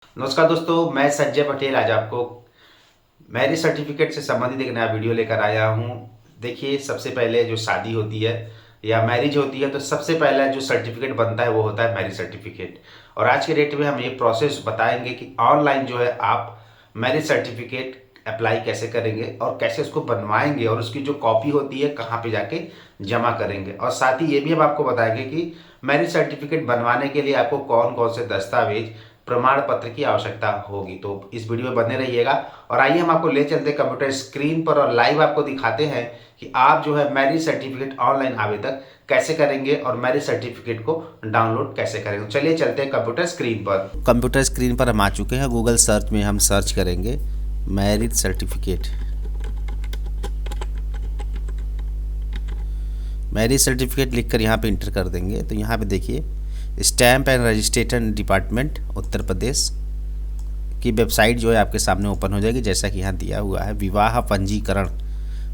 नमस्कार दोस्तों, मैं संजय पटेल आज आपको मैरिज सर्टिफिकेट से संबंधित एक नया वीडियो लेकर आया हूँ। देखिए, सबसे पहले जो शादी होती है या मैरिज होती है तो सबसे पहला जो सर्टिफिकेट बनता है वो होता है मैरिज सर्टिफिकेट। और आज के डेट में हम ये प्रोसेस बताएंगे कि ऑनलाइन जो है आप मैरिज सर्टिफिकेट अप्लाई कैसे करेंगे और कैसे उसको बनवाएंगे और उसकी जो कॉपी होती है कहाँ पे जाके जमा करेंगे। और साथ ही ये भी हम आपको बताएंगे कि मैरिज सर्टिफिकेट बनवाने के लिए आपको कौन कौन से दस्तावेज प्रमाण पत्र की आवश्यकता होगी। तो इस वीडियो में बने रहिएगा और आइए हम आपको ले चलते कंप्यूटर स्क्रीन पर और लाइव आपको दिखाते हैं कि आप जो है मैरिज सर्टिफिकेट ऑनलाइन आवेदन कैसे करेंगे और मैरिज सर्टिफिकेट को डाउनलोड कैसे करेंगे। तो चलिए चलते हैं कंप्यूटर स्क्रीन पर। कंप्यूटर स्क्रीन पर हम आ चुके हैं। गूगल सर्च में हम सर्च करेंगे मैरिज सर्टिफिकेट। मैरिज सर्टिफिकेट लिखकर यहाँ पे इंटर कर देंगे तो यहाँ पे देखिए stamp and registration department Uttar Pradesh की वेबसाइट जो है आपके सामने ओपन हो जाएगी, जैसा कि यहाँ दिया हुआ है विवाह पंजीकरण।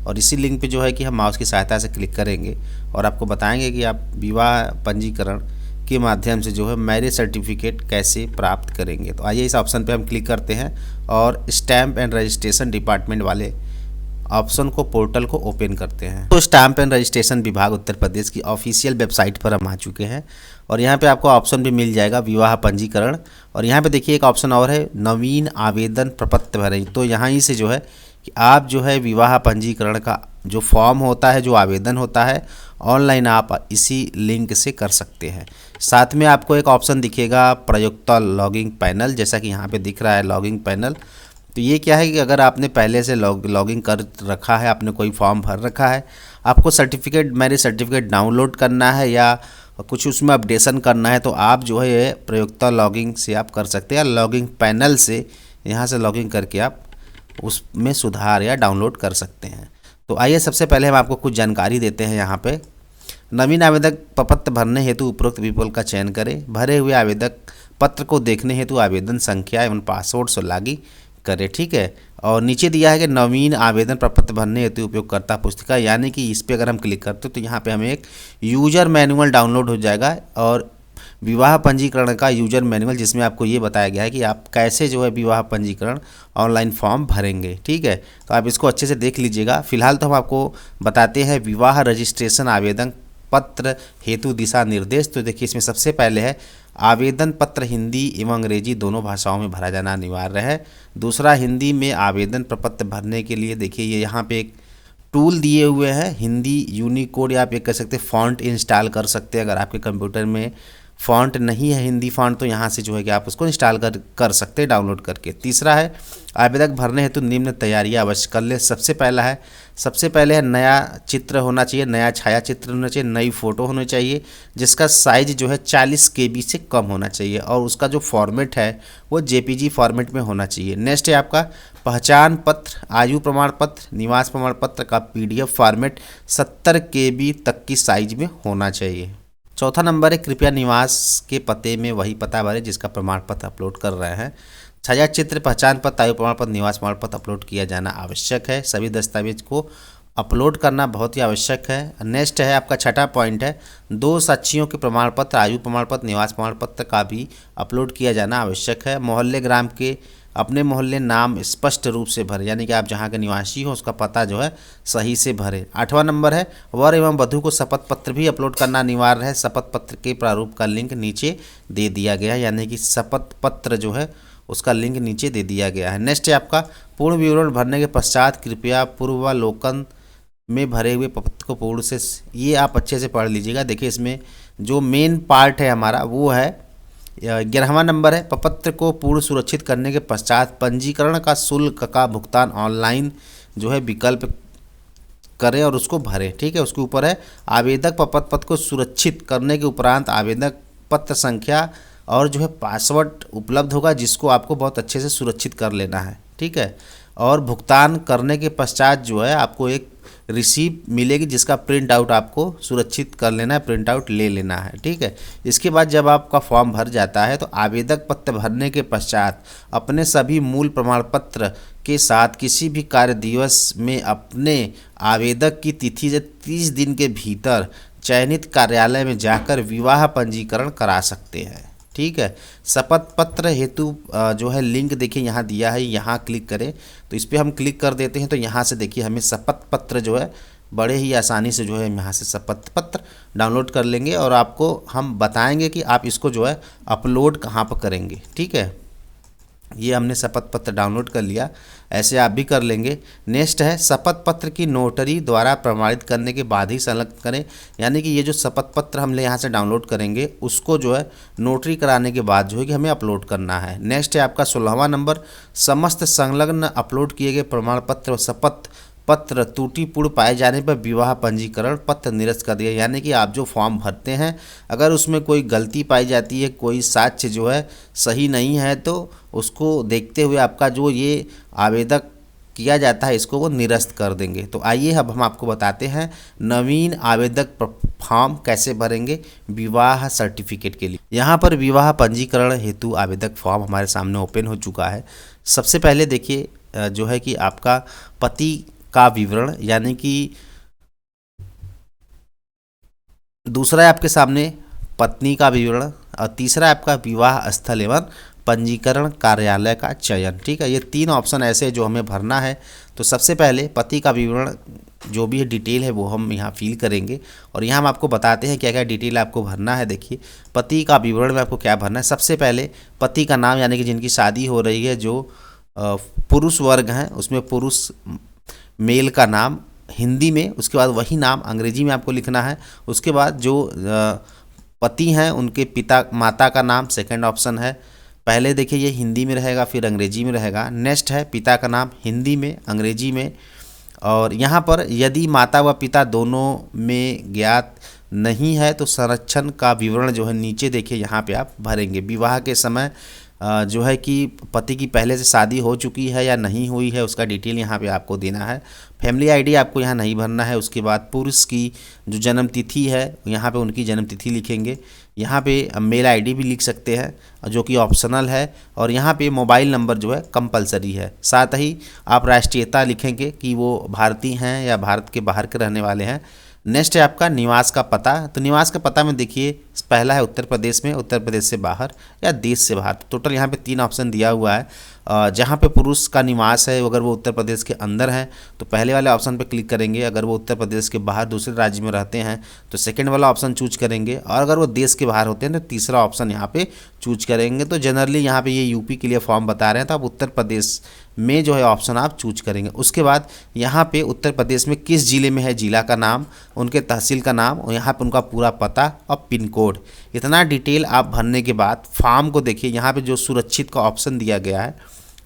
और इसी लिंक पे जो है कि हम माउस की सहायता से क्लिक करेंगे और आपको बताएंगे कि आप विवाह पंजीकरण के माध्यम से जो है मैरिज सर्टिफिकेट कैसे प्राप्त करेंगे। तो आइए इस ऑप्शन पे हम क्लिक करते हैं और स्टैम्प एंड रजिस्ट्रेशन डिपार्टमेंट वाले ऑप्शन को पोर्टल को ओपन करते हैं। तो स्टैम्प एंड रजिस्ट्रेशन विभाग उत्तर प्रदेश की ऑफिशियल वेबसाइट पर हम आ चुके हैं और यहाँ पे आपको ऑप्शन भी मिल जाएगा विवाह पंजीकरण। और यहाँ पे देखिए एक ऑप्शन और है नवीन आवेदन प्रपत्र भरें। तो यहाँ ही से जो है कि आप जो है विवाह पंजीकरण का जो फॉर्म होता है, जो आवेदन होता है, ऑनलाइन आप इसी लिंक से कर सकते हैं। साथ में आपको एक ऑप्शन दिखेगा प्रयुक्ता लॉगिंग पैनल, जैसा कि यहाँ पे दिख रहा है लॉगिंग पैनल। तो ये क्या है कि अगर आपने पहले से लॉगिंग कर रखा है, आपने कोई फॉर्म भर रखा है, आपको सर्टिफिकेट मैरिज सर्टिफिकेट डाउनलोड करना है या कुछ उसमें अपडेशन करना है, तो आप जो है ये प्रयुक्ता लॉगिंग से आप कर सकते हैं। लॉगिंग पैनल से यहाँ से लॉगिंग करके आप उसमें सुधार या डाउनलोड कर सकते हैं। तो आइए सबसे पहले हम आपको कुछ जानकारी देते हैं। यहाँ पे नवीन आवेदक प्रपत्र भरने हेतु उपरोक्त विकल्प का चयन करें। भरे हुए आवेदक पत्र को देखने हेतु आवेदन संख्या एवं पासवर्ड से लॉगिन करें। ठीक है। और नीचे दिया है कि नवीन आवेदन प्रपत्र भरने हेतु उपयोगकर्ता पुस्तिका, यानी कि इस पर अगर हम क्लिक करते हैं तो यहाँ पे हमें एक यूजर मैनुअल डाउनलोड हो जाएगा और विवाह पंजीकरण का यूजर मैनुअल, जिसमें आपको ये बताया गया है कि आप कैसे जो है विवाह पंजीकरण ऑनलाइन फॉर्म भरेंगे। ठीक है। तो आप इसको अच्छे से देख लीजिएगा। फिलहाल तो हम आपको बताते हैं विवाह रजिस्ट्रेशन आवेदन पत्र हेतु दिशा निर्देश। तो देखिए इसमें सबसे पहले है आवेदन पत्र हिंदी एवं अंग्रेजी दोनों भाषाओं में भरा जाना अनिवार्य है। दूसरा, हिंदी में आवेदन प्रपत्र भरने के लिए देखिए ये यहाँ पे एक टूल दिए हुए हैं हिंदी यूनिकोड, या आप ये कह सकते हैं फॉन्ट इंस्टॉल कर सकते हैं। अगर आपके कंप्यूटर में फ़ॉन्ट नहीं है हिंदी फ़ॉन्ट तो यहाँ से जो है कि आप उसको इंस्टॉल कर सकते हैं डाउनलोड करके। तीसरा है आवेदक भरने हेतु निम्न तैयारियाँ अवश्य कर ले। सबसे पहले है नया चित्र होना चाहिए, नया छाया चित्र होना चाहिए, नई फ़ोटो होनी चाहिए जिसका साइज जो है 40 KB से कम होना चाहिए और उसका जो फॉर्मेट है वो JPG फॉर्मेट में होना चाहिए। नेक्स्ट है आपका पहचान पत्र, आयु प्रमाण पत्र, निवास प्रमाण पत्र का PDF फॉर्मेट 70 KB तक की साइज में होना चाहिए। चौथा नंबर है कृपया निवास के पते में वही पता भरें जिसका प्रमाण पत्र अपलोड कर रहे हैं। छाया चित्र, पहचान पत्र, आयु प्रमाण पत्र, निवास प्रमाण पत्र अपलोड किया जाना आवश्यक है। सभी दस्तावेज को अपलोड करना बहुत ही आवश्यक है। नेक्स्ट है आपका छठा पॉइंट है 2 साक्षियों के प्रमाण पत्र, आयु प्रमाण पत्र, निवास प्रमाण पत्र का भी अपलोड किया जाना आवश्यक है। मोहल्ले ग्राम के अपने मोहल्ले नाम स्पष्ट रूप से भरें, यानी कि आप जहाँ के निवासी हो उसका पता जो है सही से भरें। 8वां नंबर है वर एवं वधू को शपथ पत्र भी अपलोड करना अनिवार्य है। शपथ पत्र के प्रारूप का लिंक नीचे दे दिया गया है, यानी कि शपथ पत्र जो है उसका लिंक नीचे दे दिया गया है। नेक्स्ट है आपका पूर्ण विवरण भरने के पश्चात कृपया पूर्वावलोकन में भरे हुए पत्र को पूर्ण से, ये आप अच्छे से पढ़ लीजिएगा। देखिए इसमें जो मेन पार्ट है हमारा वो है 11वां नंबर है प्रपत्र को पूर्ण सुरक्षित करने के पश्चात पंजीकरण का शुल्क का भुगतान ऑनलाइन जो है विकल्प करें और उसको भरें। ठीक है। उसके ऊपर है आवेदक प्रपत्र पत्र को सुरक्षित करने के उपरांत आवेदक पत्र संख्या और जो है पासवर्ड उपलब्ध होगा जिसको आपको बहुत अच्छे से सुरक्षित कर लेना है। ठीक है। और भुगतान करने के पश्चात जो है आपको एक रिसीप्ट मिलेगी जिसका प्रिंट आउट आपको सुरक्षित कर लेना है, प्रिंट आउट ले लेना है। ठीक है। इसके बाद जब आपका फॉर्म भर जाता है तो आवेदक पत्र भरने के पश्चात अपने सभी मूल प्रमाण पत्र के साथ किसी भी कार्य दिवस में अपने आवेदक की तिथि से 30 दिन के भीतर चयनित कार्यालय में जाकर विवाह पंजीकरण करा सकते हैं। ठीक है। शपथ पत्र हेतु जो है लिंक देखिए यहाँ दिया है, यहाँ क्लिक करें तो इस पर हम क्लिक कर देते हैं तो यहाँ से देखिए हमें शपथ पत्र जो है बड़े ही आसानी से जो है यहाँ से शपथ पत्र डाउनलोड कर लेंगे और आपको हम बताएंगे कि आप इसको जो है अपलोड कहाँ पर करेंगे। ठीक है, ये हमने शपथ पत्र डाउनलोड कर लिया, ऐसे आप भी कर लेंगे। नेक्स्ट है शपथ पत्र की नोटरी द्वारा प्रमाणित करने के बाद ही संलग्न करें, यानी कि ये जो शपथ पत्र हम यहाँ से डाउनलोड करेंगे उसको जो है नोटरी कराने के बाद जो है कि हमें अपलोड करना है। नेक्स्ट है आपका 16वां नंबर, समस्त संलग्न अपलोड किए गए प्रमाण पत्र और शपथ पत्र त्रुटिपूर्ण पाए जाने पर विवाह पंजीकरण पत्र निरस्त कर दिया, यानी कि आप जो फॉर्म भरते हैं अगर उसमें कोई गलती पाई जाती है, कोई साक्ष्य जो है सही नहीं है तो उसको देखते हुए आपका जो ये आवेदक किया जाता है इसको वो निरस्त कर देंगे। तो आइए अब हम आपको बताते हैं नवीन आवेदक फॉर्म कैसे भरेंगे विवाह सर्टिफिकेट के लिए। यहाँ पर विवाह पंजीकरण हेतु आवेदक फॉर्म हमारे सामने ओपन हो चुका है। सबसे पहले देखिए जो है कि आपका पति का विवरण, यानी कि दूसरा है आपके सामने पत्नी का विवरण और तीसरा आपका विवाह स्थल एवं पंजीकरण कार्यालय का चयन। ठीक है, ये 3 ऑप्शन ऐसे जो हमें भरना है। तो सबसे पहले पति का विवरण जो भी डिटेल है वो हम यहाँ फिल करेंगे और यहाँ हम आपको बताते हैं क्या क्या डिटेल आपको भरना है। देखिए पति का विवरण में आपको क्या भरना है। सबसे पहले पति का नाम, यानी कि जिनकी शादी हो रही है, जो पुरुष वर्ग हैं उसमें पुरुष मेल का नाम हिंदी में, उसके बाद वही नाम अंग्रेजी में आपको लिखना है। उसके बाद जो पति हैं उनके पिता माता का नाम सेकंड ऑप्शन है। पहले देखिए ये हिंदी में रहेगा फिर अंग्रेजी में रहेगा। नेक्स्ट है पिता का नाम हिंदी में अंग्रेजी में, और यहाँ पर यदि माता व पिता दोनों में ज्ञात नहीं है तो संरक्षण का विवरण जो है नीचे देखिए यहाँ पे आप भरेंगे। विवाह के समय जो है कि पति की पहले से शादी हो चुकी है या नहीं हुई है उसका डिटेल यहाँ पे आपको देना है। फैमिली आईडी आपको यहाँ नहीं भरना है। उसके बाद पुरुष की जो जन्म तिथि है यहाँ पे उनकी जन्म तिथि लिखेंगे। यहाँ पे मेल आईडी भी लिख सकते हैं जो कि ऑप्शनल है, और यहाँ पे मोबाइल नंबर जो है कंपलसरी है। साथ ही आप राष्ट्रीयता लिखेंगे कि वो भारतीय हैं या भारत के बाहर के रहने वाले हैं। नेक्स्ट है आपका निवास का पता। तो निवास का पता में देखिए पहला है उत्तर प्रदेश में, उत्तर प्रदेश से बाहर या देश से बाहर। टोटल यहाँ पे 3 ऑप्शन दिया हुआ है। जहाँ पे पुरुष का निवास है अगर वो उत्तर प्रदेश के अंदर है तो पहले वाले ऑप्शन पे क्लिक करेंगे। अगर वो उत्तर प्रदेश के बाहर दूसरे राज्य में रहते हैं तो सेकंड वाला ऑप्शन चूज करेंगे, और अगर वो देश के बाहर होते हैं तो तीसरा ऑप्शन यहाँ पे चूज करेंगे। तो जनरली यहाँ पे ये यूपी के लिए फॉर्म बता रहे हैं तो आप उत्तर प्रदेश में जो है ऑप्शन आप चूज करेंगे। उसके बाद यहाँ पे उत्तर प्रदेश में किस जिले में है जिला का नाम, उनके तहसील का नाम और यहाँ पे उनका पूरा पता और पिन कोड, इतना डिटेल आप भरने के बाद फॉर्म को देखिए यहाँ पे जो सुरक्षित का ऑप्शन दिया गया है,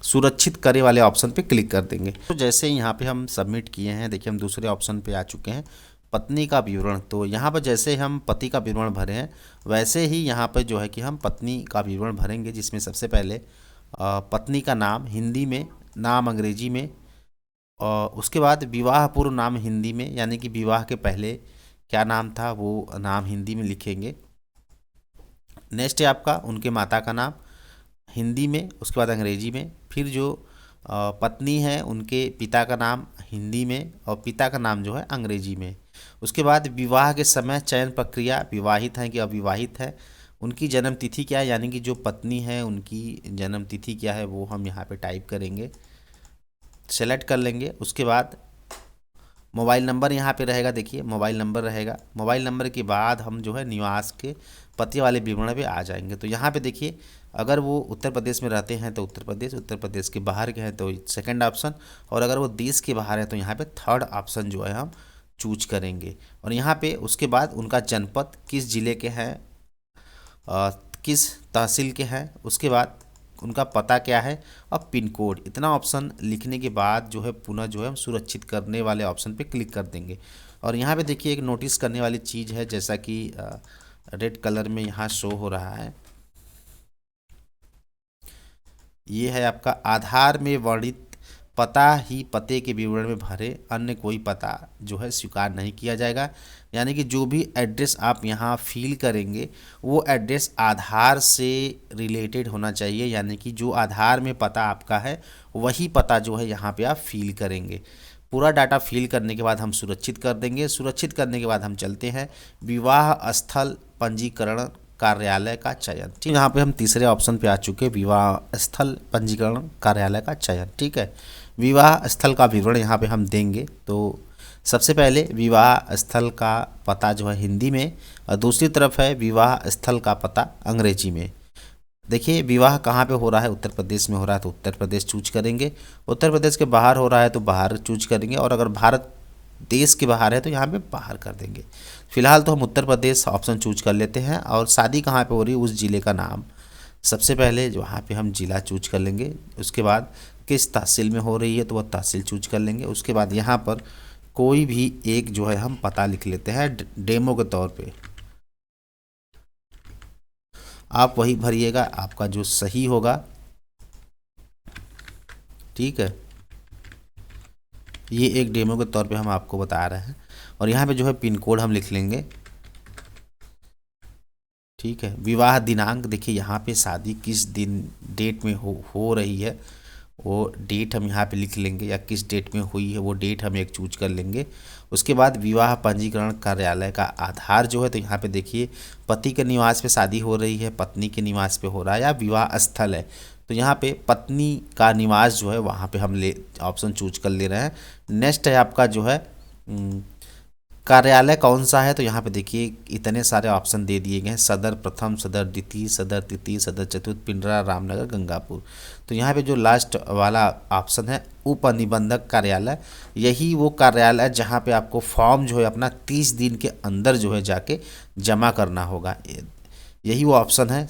सुरक्षित करे वाले ऑप्शन पे क्लिक कर देंगे। तो जैसे यहाँ पे हम सबमिट किए हैं, देखिए हम दूसरे ऑप्शन पे आ चुके हैं पत्नी का विवरण। तो यहाँ पर जैसे हम पति का विवरण भरे हैं वैसे ही यहाँ पर जो है कि हम पत्नी का विवरण भरेंगे, जिसमें सबसे पहले पत्नी का नाम हिंदी में, नाम अंग्रेजी में, और उसके बाद विवाह पूर्व नाम हिंदी में, यानी कि विवाह के पहले क्या नाम था वो नाम हिंदी में लिखेंगे। नेक्स्ट है आपका उनके माता का नाम हिंदी में, उसके बाद अंग्रेजी में, फिर जो पत्नी है उनके पिता का नाम हिंदी में और पिता का नाम जो है अंग्रेजी में। उसके बाद विवाह के समय चयन प्रक्रिया, विवाहित हैं कि अविवाहित है, उनकी जन्म तिथि क्या है, यानी कि जो पत्नी है उनकी जन्म तिथि क्या है वो हम यहाँ पे टाइप करेंगे, सेलेक्ट कर लेंगे। उसके बाद मोबाइल नंबर यहाँ पे रहेगा, देखिए मोबाइल नंबर रहेगा। मोबाइल नंबर के बाद हम जो है निवास के पते वाले विवरण पे आ जाएंगे। तो यहाँ पे देखिए अगर वो उत्तर प्रदेश में रहते हैं तो उत्तर प्रदेश, उत्तर प्रदेश के बाहर के हैं तो सेकंड ऑप्शन, और अगर वो देश के बाहर है तो यहाँ पे थर्ड ऑप्शन जो है हम चूज करेंगे। और यहाँ पे उसके बाद उनका जनपद किस जिले के हैं, किस तहसील के हैं, उसके बाद उनका पता क्या है और पिन कोड, इतना ऑप्शन लिखने के बाद जो है पुनः जो है हम सुरक्षित करने वाले ऑप्शन पे क्लिक कर देंगे। और यहाँ पे देखिए एक नोटिस करने वाली चीज़ है, जैसा कि रेड कलर में यहाँ शो हो रहा है, ये है आपका आधार में वर्णित पता ही पते के विवरण में भरे, अन्य कोई पता जो है स्वीकार नहीं किया जाएगा। यानी कि जो भी एड्रेस आप यहाँ फिल करेंगे वो एड्रेस आधार से रिलेटेड होना चाहिए, यानी कि जो आधार में पता आपका है वही पता जो है यहाँ पे आप फिल करेंगे। पूरा डाटा फिल करने के बाद हम सुरक्षित कर देंगे। सुरक्षित करने के बाद हम चलते हैं विवाह स्थल पंजीकरण कार्यालय का चयन। ठीक, यहाँ पे हम तीसरे ऑप्शन पे आ चुके, विवाह स्थल पंजीकरण कार्यालय का चयन। ठीक है, विवाह स्थल का विवरण यहाँ पे हम देंगे। तो सबसे पहले विवाह स्थल का पता जो है हिंदी में, और दूसरी तरफ है विवाह स्थल का पता अंग्रेजी में। देखिए, विवाह कहाँ पे हो रहा है, उत्तर प्रदेश में हो रहा है तो उत्तर प्रदेश चूज करेंगे, उत्तर प्रदेश के बाहर हो रहा है तो बाहर चूज करेंगे, और अगर भारत देश के बाहर है तो यहाँ पे बाहर कर देंगे। फिलहाल तो हम उत्तर प्रदेश ऑप्शन चूज कर लेते हैं। और शादी कहाँ पे हो रही है उस ज़िले का नाम सबसे पहले जो वहाँ पे हम ज़िला चूज कर लेंगे। उसके बाद किस तहसील में हो रही है तो वह तहसील चूज कर लेंगे। उसके बाद यहाँ पर कोई भी एक जो है हम पता लिख लेते हैं डेमो के तौर पे। आप वही भरिएगा आपका जो सही होगा। ठीक है, ये एक डेमो के तौर पे हम आपको बता रहे हैं। और यहाँ पे जो है पिन कोड हम लिख लेंगे। ठीक है, विवाह दिनांक, देखिए यहाँ पे शादी किस दिन डेट में हो रही है वो डेट हम यहाँ पे लिख लेंगे, या किस डेट में हुई है वो डेट हम एक चूज कर लेंगे। उसके बाद विवाह पंजीकरण कार्यालय का आधार जो है, तो यहाँ पे देखिए पति के निवास पे शादी हो रही है, पत्नी के निवास पे हो रहा है, या विवाह स्थल है तो यहाँ पे पत्नी का निवास जो है वहाँ पे हम ऑप्शन चूज कर ले रहे हैं। नेक्स्ट है आपका जो है कार्यालय कौन सा है, तो यहाँ पे देखिए इतने सारे ऑप्शन दे दिए गए हैं, सदर प्रथम, सदर द्वितीय, सदर तृतीय, सदर चतुर्थ, पिंडरा, रामनगर, गंगापुर। तो यहाँ पे जो लास्ट वाला ऑप्शन है उप निबंधक कार्यालय, यही वो कार्यालय जहाँ पे आपको फॉर्म जो है अपना 30 दिन के अंदर जो है जाके जमा करना होगा, यही वो ऑप्शन है।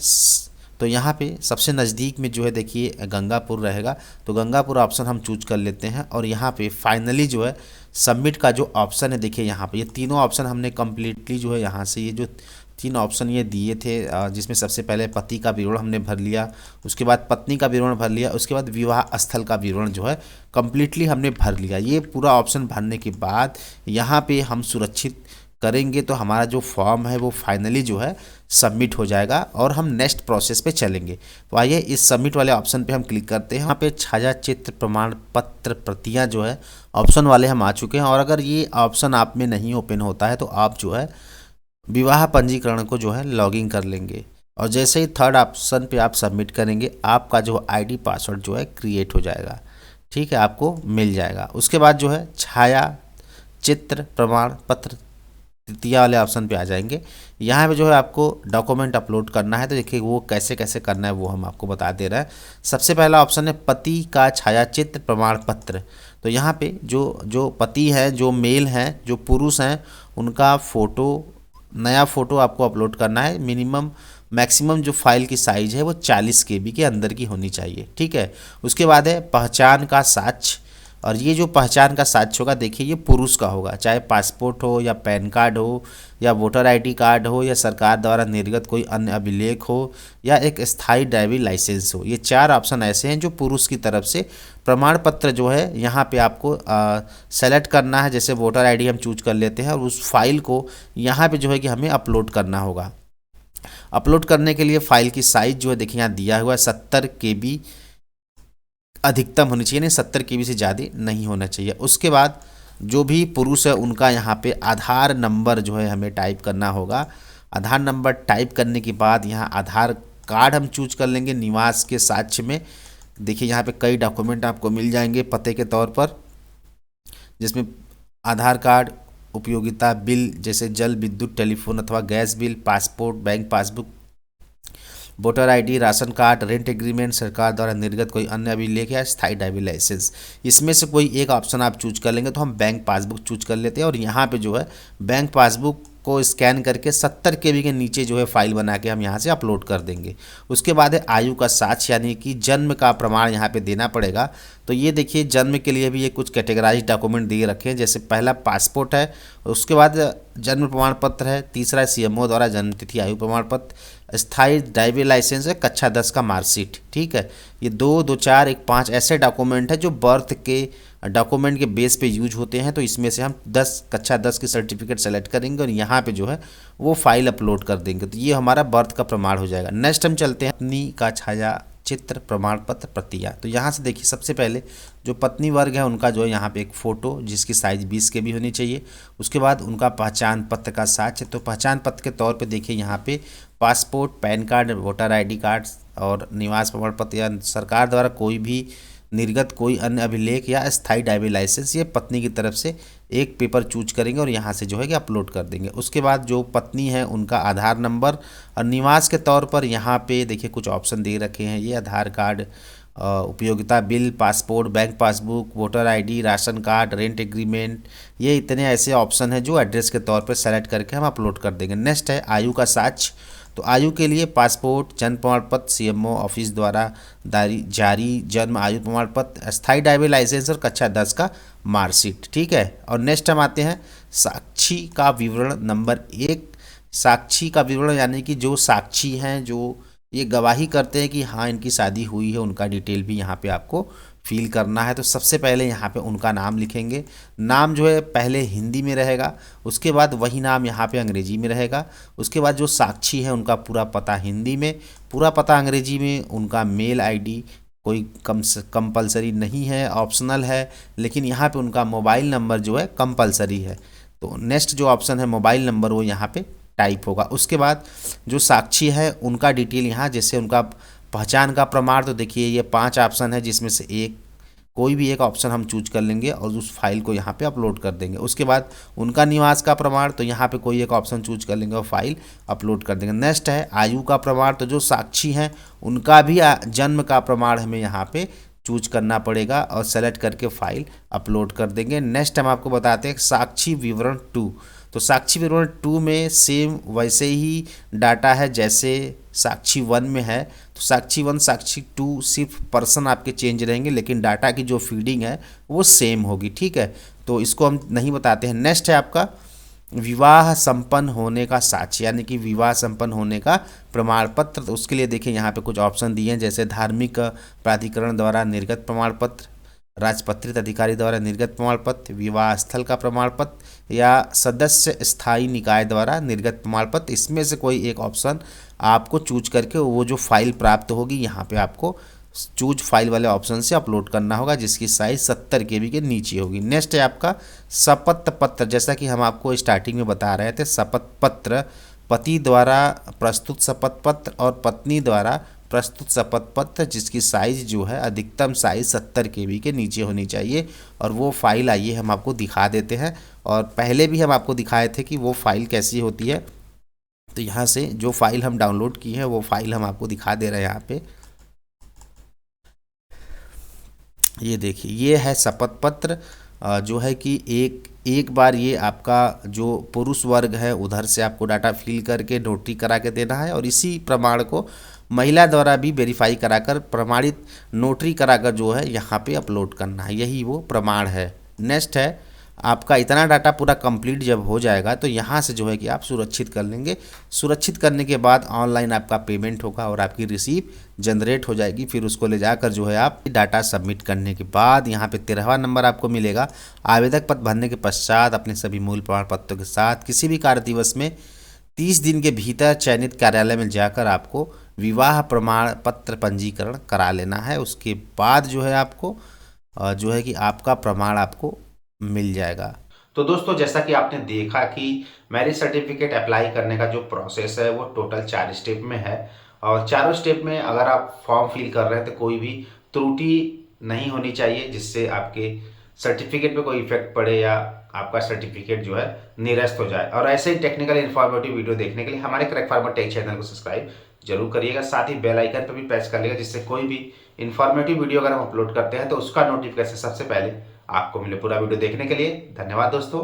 तो यहाँ पे सबसे नज़दीक में जो है देखिए गंगापुर रहेगा, तो गंगापुर ऑप्शन हम चूज कर लेते हैं। और यहाँ पे फाइनली जो है सबमिट का जो ऑप्शन है, देखिए यहाँ पे ये तीनों ऑप्शन हमने कम्प्लीटली जो है यहाँ से ये जो 3 ऑप्शन ये दिए थे, जिसमें सबसे पहले पति का विवरण हमने भर लिया, उसके बाद पत्नी का विवरण भर लिया, उसके बाद विवाह स्थल का विवरण जो है कम्प्लीटली हमने भर लिया। ये पूरा ऑप्शन भरने के बाद यहाँ पे हम सुरक्षित करेंगे तो हमारा जो फॉर्म है वो फाइनली जो है सबमिट हो जाएगा और हम नेक्स्ट प्रोसेस पे चलेंगे। तो आइए इस सबमिट वाले ऑप्शन पे हम क्लिक करते हैं। यहाँ पे छाया चित्र प्रमाण पत्र प्रतियाँ जो है ऑप्शन वाले हम आ चुके हैं। और अगर ये ऑप्शन आप में नहीं ओपन होता है तो आप जो है विवाह पंजीकरण को जो है लॉगिन कर लेंगे, और जैसे ही थर्ड ऑप्शन पे आप सबमिट करेंगे आपका जो आईडी पासवर्ड जो है क्रिएट हो जाएगा। ठीक है, आपको मिल जाएगा। उसके बाद जो है छाया चित्र प्रमाण पत्र तृतीय वाले ऑप्शन पे आ जाएंगे। यहाँ पे जो है आपको डॉक्यूमेंट अपलोड करना है, तो देखिए वो कैसे कैसे करना है वो हम आपको बता दे रहे हैं। सबसे पहला ऑप्शन है पति का छायाचित्र प्रमाण पत्र। तो यहाँ पे जो पति हैं, जो मेल हैं, जो पुरुष हैं, उनका फ़ोटो, नया फ़ोटो आपको अपलोड करना है। मैक्सिमम जो फाइल की साइज़ है वो 40 KB के अंदर की होनी चाहिए। ठीक है, उसके बाद है पहचान का साक्ष्य। और ये जो पहचान का साक्ष्य होगा देखिए ये पुरुष का होगा, चाहे पासपोर्ट हो या पैन कार्ड हो या वोटर आईडी कार्ड हो या सरकार द्वारा निर्गत कोई अन्य अभिलेख हो या एक स्थायी ड्राइविंग लाइसेंस हो। ये 4 ऑप्शन ऐसे हैं जो पुरुष की तरफ से प्रमाण पत्र जो है यहाँ पे आपको सेलेक्ट करना है। जैसे वोटर आईडी हम चूज कर लेते हैं और उस फाइल को यहाँ पे जो है कि हमें अपलोड करना होगा। अपलोड करने के लिए फाइल की साइज जो है देखिए यहाँ दिया हुआ है 70 KB अधिकतम होनी चाहिए, नहीं 70 KB से ज़्यादा नहीं होना चाहिए। उसके बाद जो भी पुरुष है उनका यहाँ पे आधार नंबर जो है हमें टाइप करना होगा। आधार नंबर टाइप करने के बाद यहाँ आधार कार्ड हम चूज कर लेंगे निवास के साक्ष्य में। देखिए यहाँ पे कई डॉक्यूमेंट आपको मिल जाएंगे पते के तौर पर, जिसमें आधार कार्ड, उपयोगिता बिल जैसे जल विद्युत टेलीफोन अथवा gas bill, passport, bank passbook, voter ID, ration card, rent agreement, सरकार द्वारा निर्गत कोई अन्य अभिलेख या स्थायी ड्राइविंग लाइसेंस। इसमें से कोई एक ऑप्शन आप चूज कर लेंगे। तो हम बैंक पासबुक चूज कर लेते हैं और यहाँ पे जो है बैंक पासबुक को स्कैन करके 70 KB के नीचे जो है फाइल बना के हम यहाँ से अपलोड कर देंगे। उसके बाद है आयु का साक्ष्य, यानी कि जन्म का प्रमाण यहाँ पे देना पड़ेगा। तो ये देखिए जन्म के लिए भी ये कुछ कैटेगराइज डॉक्यूमेंट दिए रखे हैं। जैसे पहला पासपोर्ट है, उसके बाद जन्म प्रमाण पत्र है, तीसरा CMO द्वारा जन्म तिथि आयु प्रमाण पत्र, स्थायी ड्राइविंग लाइसेंस है, कक्षा 10 का मार्कशीट। ठीक है, ये 2, 2, 4, 1, 5 ऐसे डॉक्यूमेंट है जो बर्थ के डॉक्यूमेंट के बेस पे यूज होते हैं। तो इसमें से हम कक्षा 10 की सर्टिफिकेट सेलेक्ट करेंगे और यहाँ पे जो है वो फाइल अपलोड कर देंगे। तो ये हमारा बर्थ का प्रमाण हो जाएगा। नेक्स्ट हम चलते हैं पत्नी का छाया चित्र प्रमाण पत्र प्रतियाँ। तो यहाँ से देखिए सबसे पहले जो पत्नी वर्ग है उनका जो है यहाँ पे एक फ़ोटो जिसकी साइज़ 20 के भी होनी चाहिए। उसके बाद उनका पहचान पत्र का साक्ष्य, तो पहचान पत्र के तौर पे देखिए यहाँ पे passport, pan card, voter ID card और निवास प्रमाण पत्र या सरकार द्वारा कोई भी निर्गत कोई अन्य अभिलेख या स्थायी ड्राइविंग लाइसेंस, ये पत्नी की तरफ से एक पेपर चूज करेंगे और यहाँ से जो है कि अपलोड कर देंगे। उसके बाद जो पत्नी है उनका आधार नंबर और निवास के तौर पर यहाँ पे देखिए कुछ ऑप्शन दे रखे हैं, ये आधार कार्ड, उपयोगिता bill, passport, bank passbook, voter ID, ration card, rent agreement, ये इतने ऐसे ऑप्शन हैं जो एड्रेस के तौर पर सेलेक्ट करके हम अपलोड कर देंगे। नेक्स्ट है आयु का साक्ष्य, तो आयु के लिए पासपोर्ट, जन्म प्रमाण पत्र, सीएमओ ऑफिस द्वारा जारी जन्म आयु प्रमाण पत्र, स्थायी ड्राइविंग लाइसेंस और कक्षा 10 का मार्कशीट, ठीक है। और नेक्स्ट हम आते हैं साक्षी का विवरण नंबर 1। साक्षी का विवरण यानी कि जो साक्षी हैं, जो ये गवाही करते हैं कि हाँ इनकी शादी हुई है, उनका डिटेल भी यहाँ पे आपको फिल करना है। तो सबसे पहले यहाँ पे उनका नाम लिखेंगे। नाम जो है पहले हिंदी में रहेगा, उसके बाद वही नाम यहाँ पे अंग्रेजी में रहेगा। उसके बाद जो साक्षी है उनका पूरा पता हिंदी में, पूरा पता अंग्रेजी में, उनका मेल आईडी कोई कंपलसरी नहीं है, ऑप्शनल है, लेकिन यहाँ पे उनका मोबाइल नंबर जो है कंपलसरी है। तो नेक्स्ट जो ऑप्शन है मोबाइल नंबर वो यहाँ पे टाइप होगा। उसके बाद जो साक्षी है उनका डिटेल यहाँ, जैसे उनका पहचान का प्रमाण, तो देखिए ये 5 ऑप्शन है जिसमें से एक कोई भी एक ऑप्शन हम चूज कर लेंगे और उस फाइल को यहाँ पे अपलोड कर देंगे। उसके बाद उनका निवास का प्रमाण, तो यहाँ पे कोई एक ऑप्शन चूज कर लेंगे और फाइल अपलोड कर देंगे। नेक्स्ट है आयु का प्रमाण, तो जो साक्षी हैं उनका भी जन्म का प्रमाण हमें यहाँ पे चूज करना पड़ेगा और सेलेक्ट करके फाइल अपलोड कर देंगे। नेक्स्ट हम आपको बताते हैं साक्षी विवरण 2, तो साक्षी विवरण 2 में सेम वैसे ही डाटा है जैसे साक्षी 1 में है। तो साक्षी 1 साक्षी 2 सिर्फ पर्सन आपके चेंज रहेंगे, लेकिन डाटा की जो फीडिंग है वो सेम होगी, ठीक है। तो इसको हम नहीं बताते हैं। नेक्स्ट है आपका विवाह संपन्न होने का साक्ष्य, यानी कि विवाह संपन्न होने का प्रमाण पत्र। तो उसके लिए देखिए यहाँ पे कुछ ऑप्शन दिए हैं, जैसे धार्मिक प्राधिकरण द्वारा निर्गत प्रमाण पत्र, राजपत्रित अधिकारी द्वारा निर्गत प्रमाण पत्र, विवाह स्थल का प्रमाण पत्र या सदस्य स्थायी निकाय द्वारा निर्गत प्रमाण पत्र। इसमें से कोई एक ऑप्शन आपको चूज करके वो जो फाइल प्राप्त होगी यहाँ पे आपको चूज फाइल वाले ऑप्शन से अपलोड करना होगा, जिसकी साइज 70 KB के नीचे होगी। नेक्स्ट है आपका शपथ पत्र, जैसा कि हम आपको स्टार्टिंग में बता रहे थे, शपथ पत्र पति द्वारा प्रस्तुत शपथ पत्र और पत्नी द्वारा प्रस्तुत शपथ पत्र, जिसकी साइज़ जो है अधिकतम साइज़ 70 KB के नीचे होनी चाहिए। और वो फाइल आइए हम आपको दिखा देते हैं, और पहले भी हम आपको दिखाए थे कि वो फाइल कैसी होती है। तो यहाँ से जो फाइल हम डाउनलोड की है वो फाइल हम आपको दिखा दे रहे हैं यहाँ पे। ये देखिए ये है शपथ पत्र, जो है कि एक बार ये आपका जो पुरुष वर्ग है उधर से आपको डाटा फिल करके नोटरी करा के देना है, और इसी प्रमाण को महिला द्वारा भी वेरीफाई कराकर प्रमाणित नोटरी कराकर जो है यहाँ पे अपलोड करना है, यही वो प्रमाण है। नेक्स्ट है आपका इतना डाटा पूरा कंप्लीट जब हो जाएगा तो यहाँ से जो है कि आप सुरक्षित कर लेंगे। सुरक्षित करने के बाद ऑनलाइन आपका पेमेंट होगा और आपकी रिसीप जनरेट हो जाएगी। फिर उसको ले जाकर जो है आप डाटा सबमिट करने के बाद यहाँ पे 13वां नंबर आपको मिलेगा। आवेदक पत्र भरने के पश्चात अपने सभी मूल प्रमाण पत्रों के साथ किसी भी कार्य दिवस में 30 दिन के भीतर चयनित कार्यालय में जाकर आपको विवाह प्रमाण पत्र पंजीकरण करा लेना है। उसके बाद जो है आपको जो है कि आपका प्रमाण आपको मिल जाएगा। तो दोस्तों जैसा कि आपने देखा कि मैरिज सर्टिफिकेट अप्लाई करने का जो प्रोसेस है वो टोटल 4 स्टेप में है, और चारों स्टेप में अगर आप फॉर्म फिल कर रहे हैं तो कोई भी त्रुटि नहीं होनी चाहिए जिससे आपके सर्टिफिकेट पे कोई इफेक्ट पड़े या आपका सर्टिफिकेट जो है निरस्त हो जाए। और ऐसे ही टेक्निकल इन्फॉर्मेटिव वीडियो देखने के लिए हमारे क्रैक फार्मर टेक चैनल को सब्सक्राइब जरूर करिएगा, साथ ही बेल आइकन पर भी प्रेस कर लेगा, जिससे कोई भी इन्फॉर्मेटिव वीडियो अगर हम अपलोड करते हैं तो उसका नोटिफिकेशन सबसे पहले आपको मिले। पूरा वीडियो देखने के लिए धन्यवाद दोस्तों।